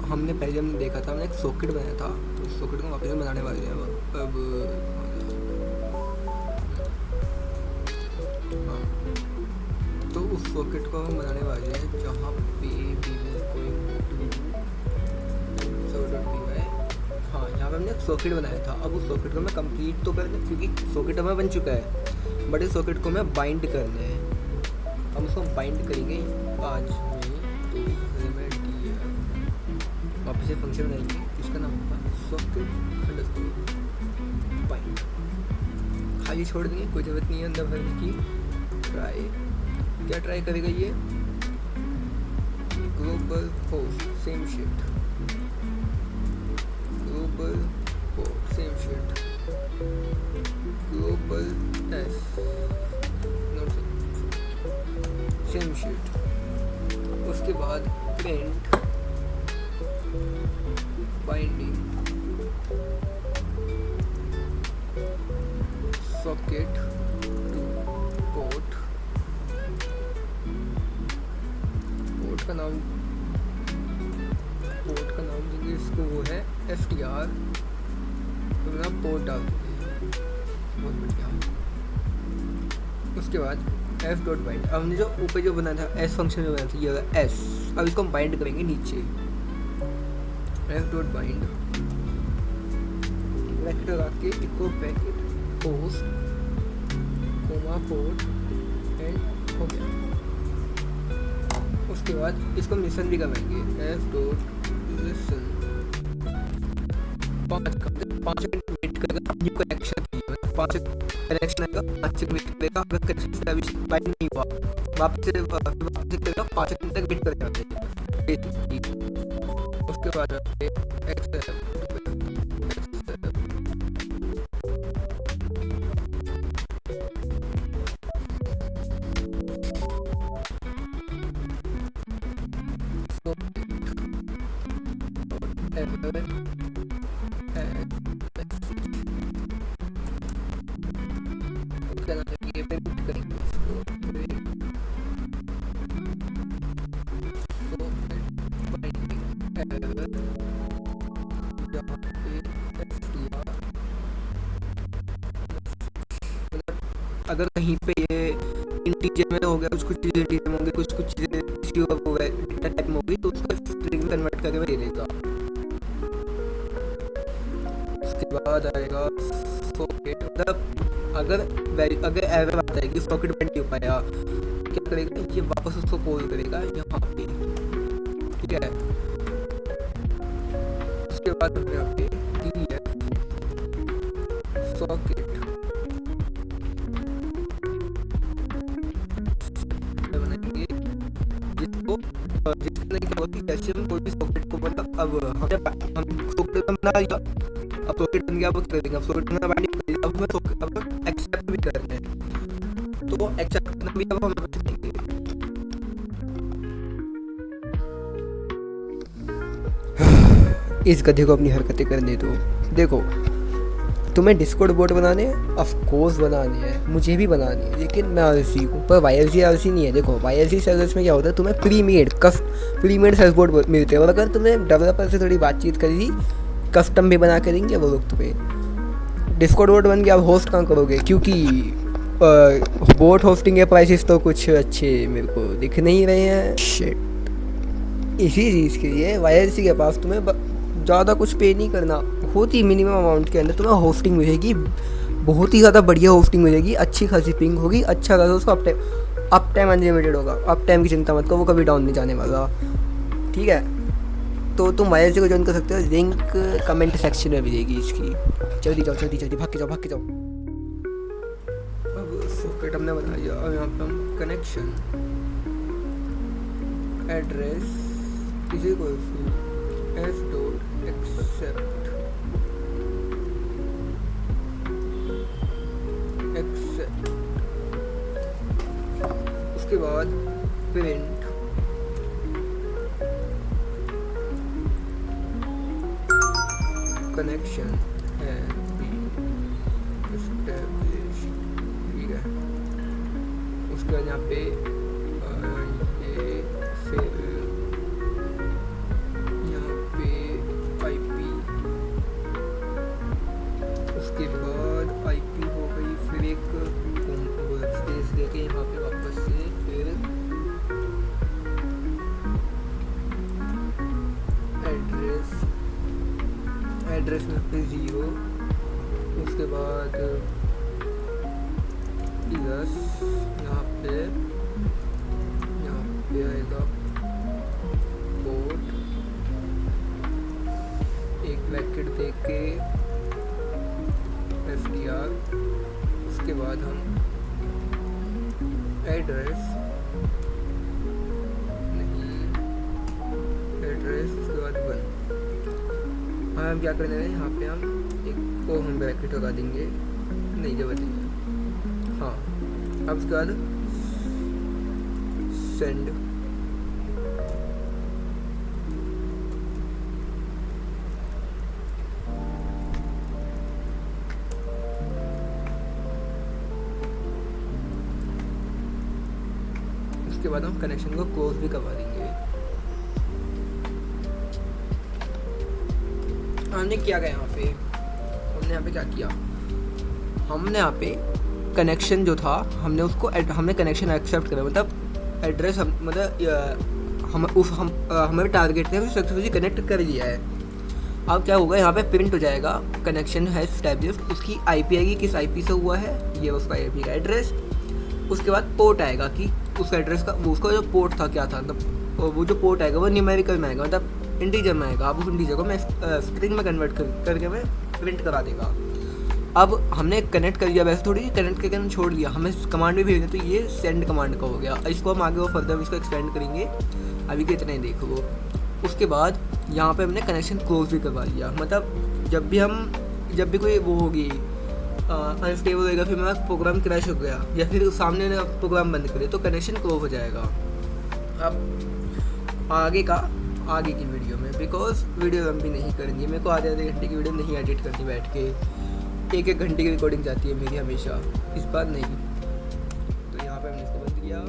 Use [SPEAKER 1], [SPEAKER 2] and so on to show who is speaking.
[SPEAKER 1] हमने पहले हमने देखा था, हमने एक सॉकेट बनाया था, तो उस सॉकेट को वापस बनाने वाले हैं अब। हाँ, तो उस सॉकेट को हम बनाने वाले हैं जहाँ पे हाँ, यहाँ पे हमने एक सॉकेट बनाया था। अब उस सॉकेट को मैं कंप्लीट तो कर दूँ क्योंकि सॉकेट हमें बन चुका है, बट इस सॉकेट को मैं बाइंड करना है। हम उसको बाइंड करेंगे आज में, तो मैं वापस से फंक्शन बनाएंगे जिसका नाम होगा सॉकेट अंडरस्कोर बाइंड। खाली छोड़ देंगे, कोई ज़रूरत नहीं है अंदर भरने की। ट्राई क्या ट्राई करेगा ये? Global host same shit, global host same shit, global S not same shit. उसके बाद print binding socket two port. Port का नाम देंगे इसको, वो है FTR। तो मैं पोर्ट डाल देंगे, बहुत बढ़िया। उसके बाद f डॉट बाइंड। अब हमने जो ऊपर जो बनाया था s फंक्शन जो बनाया था ये होगा s। अब इसको हम बाइंड करेंगे नीचे, f डॉट बाइंड ब्रैकेट लगा के echo bracket post comma port end हो गया। उसके बाद इसको लिसन भी करेंगे, f dot listen 5 second wait करेगा, न्यू कनेक्शन 5 कनेक्शन आएगा, 5 सेकंड वेट करेगा। अगर कनेक्शन अभी बाइंड नहीं हुआ वापस से करेगा, 5 सेकंड तक वेट करेगा। उसके बाद अगर कहीं पे ये इंटीजर में हो गया, कुछ चीज़ें इंटीजर में होंगे, कुछ चीज़ें किसी डेटा टाइप में होगी, तो उसका स्ट्रिंग में कन्वर्ट करके मैं दे देगा। उसके बाद आएगा सॉकेट। मतलब अगर एरर आता है कि सॉकेट बंद नहीं हो पाया, क्या करेगा ये वापस उसको कॉल करेगा यहाँ पे, ठीक है। उसके बाद हम यहाँ पे सॉकेट बनाएंगे जिसको नहीं क्या होती जैसे हम कोई भी सॉकेट को मतलब अब हम सॉकेट बना लिया, अब सॉकेट बन गया, अब कर देंगे। अब सॉकेट में बाइंडिंग कर दिया, अब हमें सॉकेट अब एक्सेप्ट भी करना है, तो एक्सेप्ट करना भी अब हम देंगे। इस गधे को अपनी हरकतें करने दो। देखो तुम्हें डिस्कॉर्ड बोट बनाने हैं, ऑफ कोर्स बनाने हैं, मुझे भी बनानी है, लेकिन मैं आलसी हूँ। पर YLC आलसी नहीं है। देखो YLC सर्विस में क्या होता है, तुम्हें प्री मेड सर्विस बोर्ड मिलते हैं, और अगर तुमने डेवलपर से थोड़ी बातचीत करी, कस्टम भी बना के देंगे वो लोग तुम्हें। डिस्कॉर्ड बोट बन गया, अब होस्ट कहाँ करोगे, क्योंकि बोट होस्टिंग के प्राइसेस तो कुछ अच्छे मेरे को दिख नहीं रहे हैं। शिट, इसी चीज़ के लिए YLC के पास तुम्हें ज़्यादा कुछ पे नहीं करना, होती मिनिमम अमाउंट के अंदर तुम्हें होस्टिंग मिलेगी, बहुत ही ज़्यादा बढ़िया होस्टिंग मिलेगी, अच्छी खासी पिंग होगी, अच्छा खासा उसका अप टाइम अनलिमिटेड होगा। अप टाइम की चिंता मत करो, वो कभी डाउन नहीं जाने वाला, ठीक है। तो तुम YLC को ज्वाइन कर सकते हो, लिंक कमेंट सेक्शन में मिलेगी इसकी। जल्दी जाओ भाग के जाओ। अब सॉकेट हमने बना लिया, और यहाँ पर हम कनेक्शन एड्रेस इसी को f डॉट एक्सेप्ट उसके बाद print connection has been established, ठीक है। उसके बाद यहाँ पे ये फिर यहाँ पे एड्रेस में फिर 0, उसके बाद प्लस यहाँ पे आएगा पोर्ट, एक ब्रैकेट दे के FDR, उसके बाद हम एड्रेस उसके बाद 1। हाँ हम क्या करने हैं, यहाँ पे हम एक को हम ब्रैकेट लगा देंगे, नहीं जरूरत नहीं है। हाँ अब उसके बाद सेंड, उसके बाद हम कनेक्शन को क्लोज भी करवा देंगे। हमने क्या किया यहाँ पे, क्या किया, हमने यहाँ पे कनेक्शन जो था हमने कनेक्शन एक्सेप्ट करा, मतलब एड्रेस हमें टारगेट ने सक्सेसफुली कनेक्ट कर दिया है। अब क्या होगा, यहाँ पे प्रिंट हो जाएगा कनेक्शन है एस्टैब्लिश्ड, उसकी IP आएगी, किस IP से हुआ है, ये उसका IP का एड्रेस। उसके बाद पोर्ट आएगा कि उस एड्रेस का उसका जो पोर्ट था क्या था, मतलब वो जो पोर्ट आएगा वो न्यूमेरिकल में आएगा, मतलब इंटीजर में आएगा। अब उस इंटीजर को मैं स्ट्रिंग में कन्वर्ट करके मैं प्रिंट करा देगा। अब हमने कनेक्ट कर दिया, वैसे थोड़ी कनेक्ट करके हमने छोड़ दिया, हमें कमांड भी भेजना, तो ये सेंड कमांड का हो गया। इसको हम आगे वो फर्दर इसको एक्सपेंड करेंगे, अभी के इतना ही देखो। उसके बाद यहाँ पे हमने कनेक्शन क्लोज भी करवा लिया, मतलब जब भी कोई वो होगी अनस्टेबल होएगा, फिर मेरा प्रोग्राम क्रैश हो गया या फिर सामने ने प्रोग्राम बंद करे तो कनेक्शन क्लोज हो जाएगा। अब आगे की वीडियो में, बिकॉज वीडियो लंबी नहीं करनी है, मेरे को आधे घंटे की वीडियो नहीं एडिट करनी बैठ के, 1 घंटे की रिकॉर्डिंग जाती है मेरी हमेशा, इस बार नहीं। तो यहाँ पे हमने इसको बंद किया।